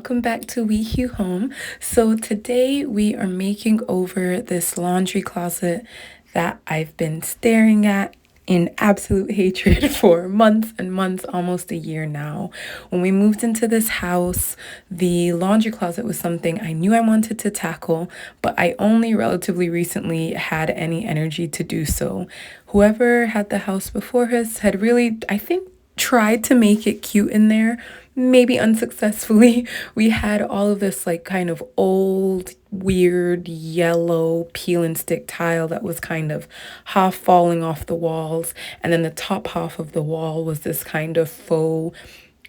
welcome back to We Hue Home. So today we are making over this laundry closet that I've been staring at in absolute hatred for months and months, almost a year now. When we moved into this house, the laundry closet was something I knew I wanted to tackle, but I only relatively recently had any energy to do so. Whoever had the house before us had really, I think, tried to make it cute in there, maybe unsuccessfully. We had all of this like kind of old, weird yellow peel and stick tile that was kind of half falling off the walls, and then the top half of the wall was this kind of faux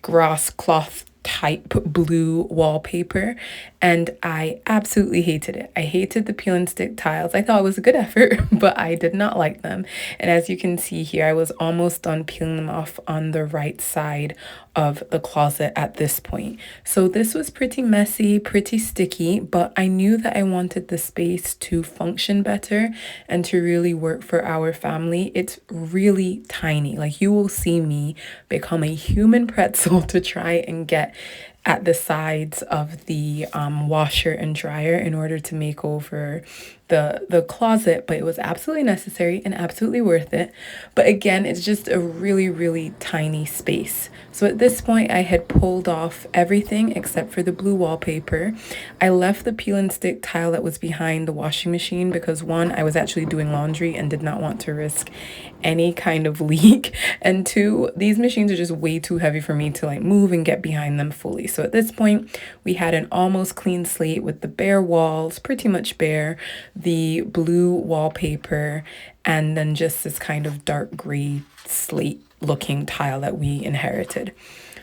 grass cloth type blue wallpaper, and I absolutely hated it. I hated the peel and stick tiles. I thought it was a good effort, but I did not like them. And as you can see here, I was almost done peeling them off on the right side of the closet at this point. So this was pretty messy, pretty sticky, but I knew that I wanted the space to function better and to really work for our family. It's really tiny. Like, you will see me become a human pretzel to try and get at the sides of the washer and dryer in order to make over the closet, but it was absolutely necessary and absolutely worth it. But again, it's just a really tiny space. So at this point, I had pulled off everything except for the blue wallpaper. I left the peel and stick tile that was behind the washing machine because, one, I was actually doing laundry and did not want to risk any kind of leak, and two, these machines are just way too heavy for me to like move and get behind them fully. So at this point, we had an almost clean slate with the bare walls, pretty much bare, the blue wallpaper, and then just this kind of dark gray slate looking tile that we inherited.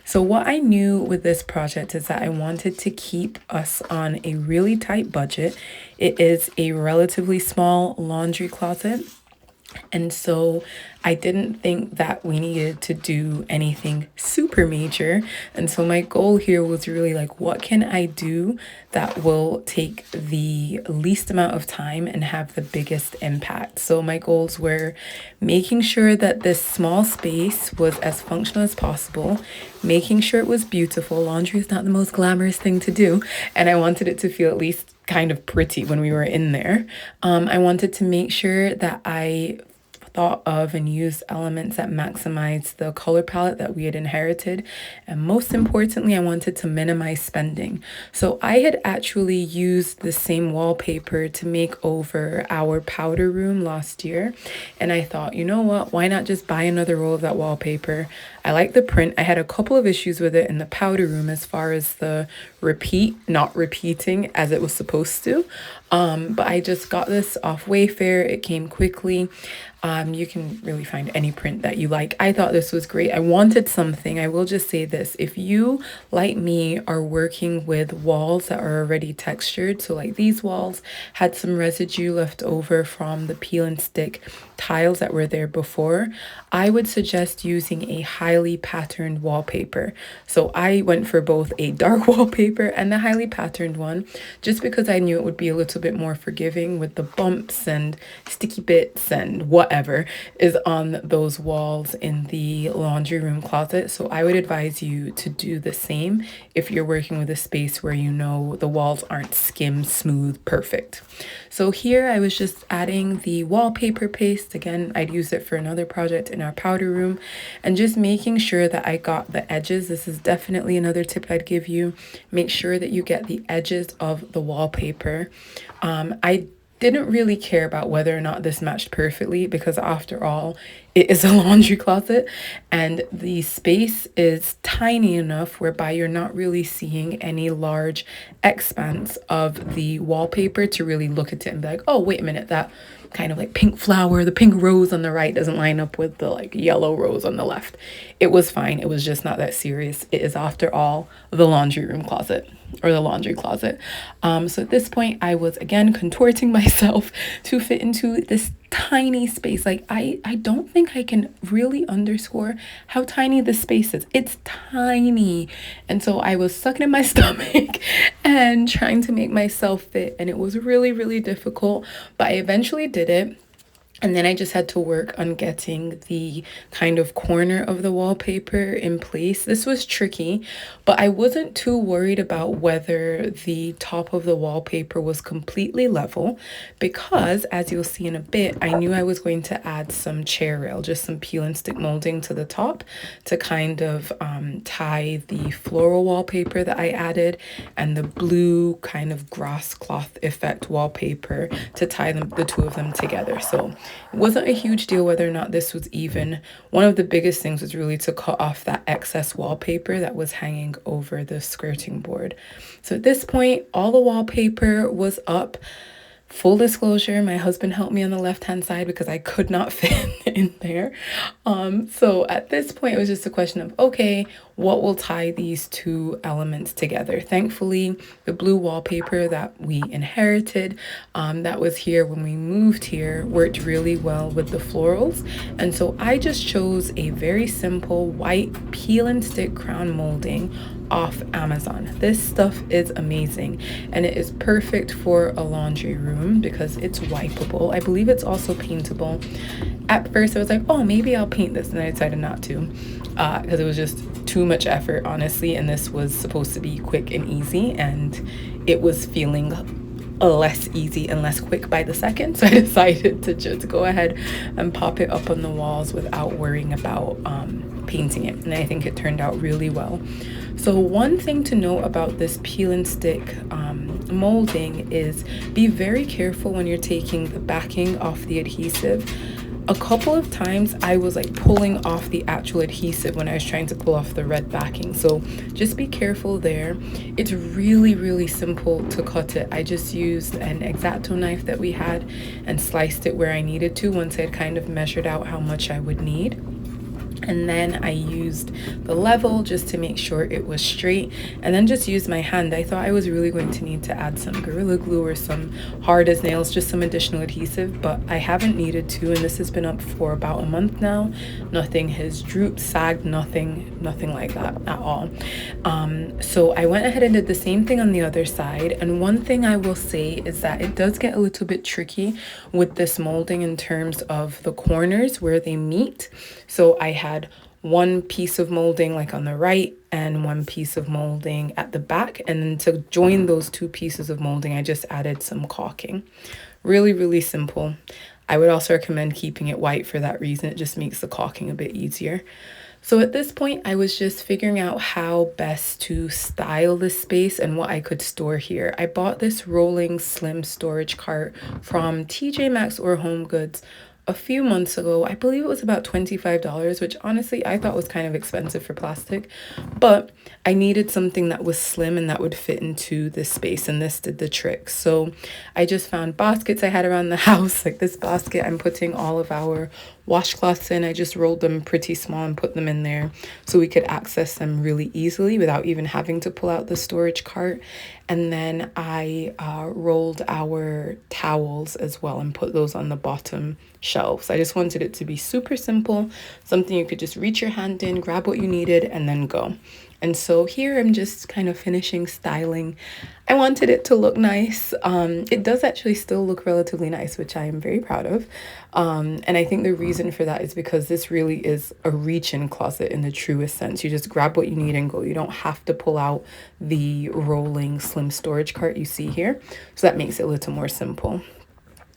So what I knew with this project is that I wanted to keep us on a really tight budget. It is a relatively small laundry closet, and so I didn't think that we needed to do anything super major. And so my goal here was really like, what can I do that will take the least amount of time and have the biggest impact? So my goals were making sure that this small space was as functional as possible, making sure it was beautiful. Laundry is not the most glamorous thing to do, and I wanted it to feel at least kind of pretty when we were in there. I wanted to make sure that I thought of and used elements that maximize the color palette that we had inherited. And most importantly, I wanted to minimize spending. So I had actually used the same wallpaper to make over our powder room last year. And I thought, you know what, why not just buy another roll of that wallpaper? I like the print. I had a couple of issues with it in the powder room as far as the not repeating as it was supposed to. But I just got this off Wayfair. It came quickly. You can really find any print that you like. I thought this was great. I wanted something. I will just say this. If you, like me, are working with walls that are already textured, so like these walls had some residue left over from the peel and stick tiles that were there before, I would suggest using a highly patterned wallpaper. So I went for both a dark wallpaper and the highly patterned one, just because I knew it would be a little bit more forgiving with the bumps and sticky bits and whatever is on those walls in the laundry room closet. So I would advise you to do the same if you're working with a space where you know the walls aren't skim smooth perfect. So here I was just adding the wallpaper paste. Again, I'd use it for another project in our powder room, and just making sure that I got the edges. This is definitely another tip I'd give you. Make sure that you get the edges of the wallpaper. I didn't really care about whether or not this matched perfectly because, after all, it is a laundry closet and the space is tiny enough whereby you're not really seeing any large expanse of the wallpaper to really look at it and be like, oh, wait a minute, that kind of like pink flower, the pink rose on the right doesn't line up with the like yellow rose on the left. It was fine. It was just not that serious. It is, after all, the laundry room closet or the laundry closet. So at this point, I was again contorting myself to fit into this tiny space. Like, I don't think I can really underscore how tiny this space is. It's tiny. And so I was sucking in my stomach and trying to make myself fit. And it was really difficult, but I eventually did it. And then I just had to work on getting the kind of corner of the wallpaper in place. This was tricky, but I wasn't too worried about whether the top of the wallpaper was completely level because, as you'll see in a bit, I knew I was going to add some chair rail, just some peel and stick molding to the top to kind of tie the floral wallpaper that I added and the blue kind of grass cloth effect wallpaper to tie the two of them together. So it wasn't a huge deal whether or not this was even. One of the biggest things was really to cut off that excess wallpaper that was hanging over the skirting board. So at this point, all the wallpaper was up. Full disclosure, my husband helped me on the left-hand side because I could not fit in there. So at this point, it was just a question of, okay, what will tie these two elements together? Thankfully, the blue wallpaper that we inherited, that was here when we moved here, worked really well with the florals. And so I just chose a very simple white peel and stick crown molding off Amazon. This stuff is amazing and it is perfect for a laundry room because it's wipeable. I believe it's also paintable. At first I was like, oh, maybe I'll paint this, and I decided not to because it was just too much effort, honestly, and this was supposed to be quick and easy, and it was feeling less easy and less quick by the second. So I decided to just go ahead and pop it up on the walls without worrying about painting it, and I think it turned out really well. So one thing to know about this peel and stick molding is be very careful when you're taking the backing off the adhesive. A couple of times I was like pulling off the actual adhesive when I was trying to pull off the red backing. So just be careful there. It's really, really simple to cut it. I just used an X-Acto knife that we had and sliced it where I needed to once I'd kind of measured out how much I would need. And then I used the level just to make sure it was straight, and then just used my hand. I thought I was really going to need to add some Gorilla Glue or some hard as nails, just some additional adhesive, but I haven't needed to, and this has been up for about a month now. Nothing has drooped, sagged, nothing like that at all. So I went ahead and did the same thing on the other side, and one thing I will say is that it does get a little bit tricky with this molding in terms of the corners where they meet. So I had one piece of molding like on the right and one piece of molding at the back, and then to join those two pieces of molding I just added some caulking. Really, really simple. I would also recommend keeping it white for that reason. It just makes the caulking a bit easier. So at this point, I was just figuring out how best to style the space and what I could store here. I bought this rolling slim storage cart from TJ Maxx or Home Goods a few months ago. I believe it was about $25, which honestly I thought was kind of expensive for plastic, but I needed something that was slim and that would fit into this space, and this did the trick. So I just found baskets I had around the house, like this basket I'm putting all of our washcloths in. I just rolled them pretty small and put them in there so we could access them really easily without even having to pull out the storage cart. And then I rolled our towels as well and put those on the bottom shelves. I just wanted it to be super simple, something you could just reach your hand in, grab what you needed, and then go. And so here I'm just kind of finishing styling. I wanted it to look nice. It does actually still look relatively nice, which I am very proud of. And I think the reason for that is because this really is a reach-in closet in the truest sense. You just grab what you need and go. You don't have to pull out the rolling slim storage cart you see here. So that makes it a little more simple.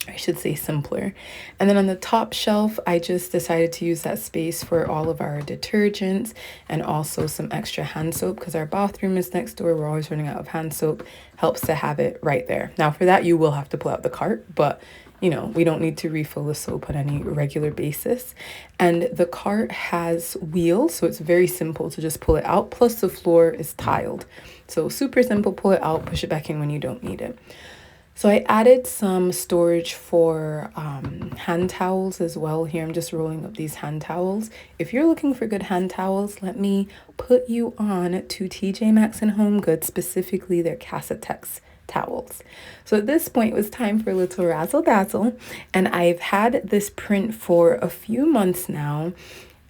I should say simpler. And then on the top shelf, I just decided to use that space for all of our detergents and also some extra hand soap because our bathroom is next door. We're always running out of hand soap. Helps to have it right there. Now for that, you will have to pull out the cart, but you know, we don't need to refill the soap on any regular basis. And the cart has wheels, so it's very simple to just pull it out. Plus the floor is tiled. So super simple, pull it out, push it back in when you don't need it. So I added some storage for hand towels as well. Here I'm just rolling up these hand towels. If you're looking for good hand towels, let me put you on to TJ Maxx and Home Goods, specifically their Casatex towels. So at this point it was time for a little razzle dazzle, and I've had this print for a few months now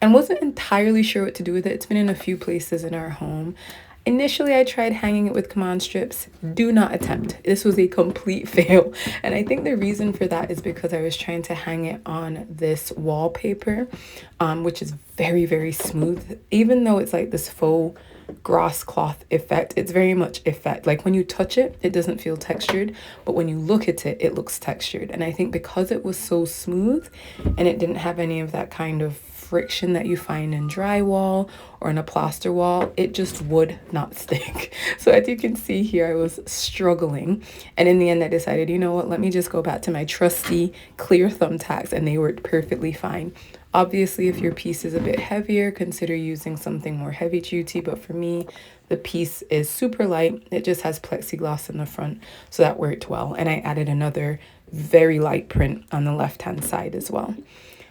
and wasn't entirely sure what to do with it. It's been in a few places in our home. Initially, I tried hanging it with command strips. Do not attempt. This was a complete fail. And I think the reason for that is because I was trying to hang it on this wallpaper, which is very, very smooth. Even though it's like this faux grass cloth effect, it's very much effect. Like when you touch it, it doesn't feel textured, but when you look at it, it looks textured. And I think because it was so smooth and it didn't have any of that kind of friction that you find in drywall or in a plaster wall, it just would not stick. So as you can see here, I was struggling. And in the end, I decided, you know what, let me just go back to my trusty clear thumbtacks, and they worked perfectly fine. Obviously, if your piece is a bit heavier, consider using something more heavy duty. But for me, the piece is super light. It just has plexiglass in the front, so that worked well. And I added another very light print on the left-hand side as well.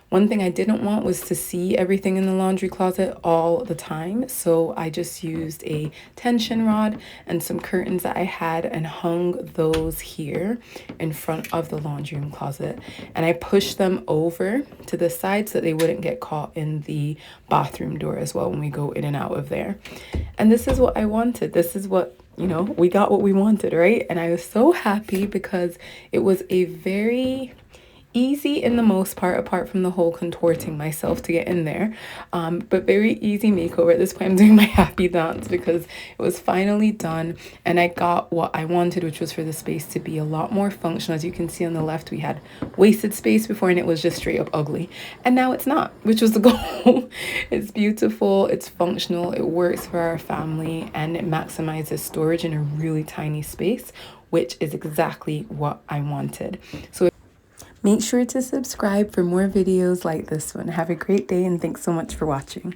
One thing I didn't want was to see everything in the laundry closet all the time, so I just used a tension rod and some curtains that I had and hung those here in front of the laundry room closet. And I pushed them over to the side so that they wouldn't get caught in the bathroom door as well when we go in and out of there. And this is what I wanted. This is what, you know, we got what we wanted, right? And I was so happy because it was a very easy in the most part, apart from the whole contorting myself to get in there, but very easy makeover. At this point, I'm doing my happy dance because it was finally done and I got what I wanted, which was for the space to be a lot more functional. As you can see on the left, we had wasted space before and it was just straight up ugly, and now it's not, which was the goal. It's beautiful, it's functional, it works for our family, and it maximizes storage in a really tiny space, which is exactly what I wanted. So make sure to subscribe for more videos like this one. Have a great day and thanks so much for watching.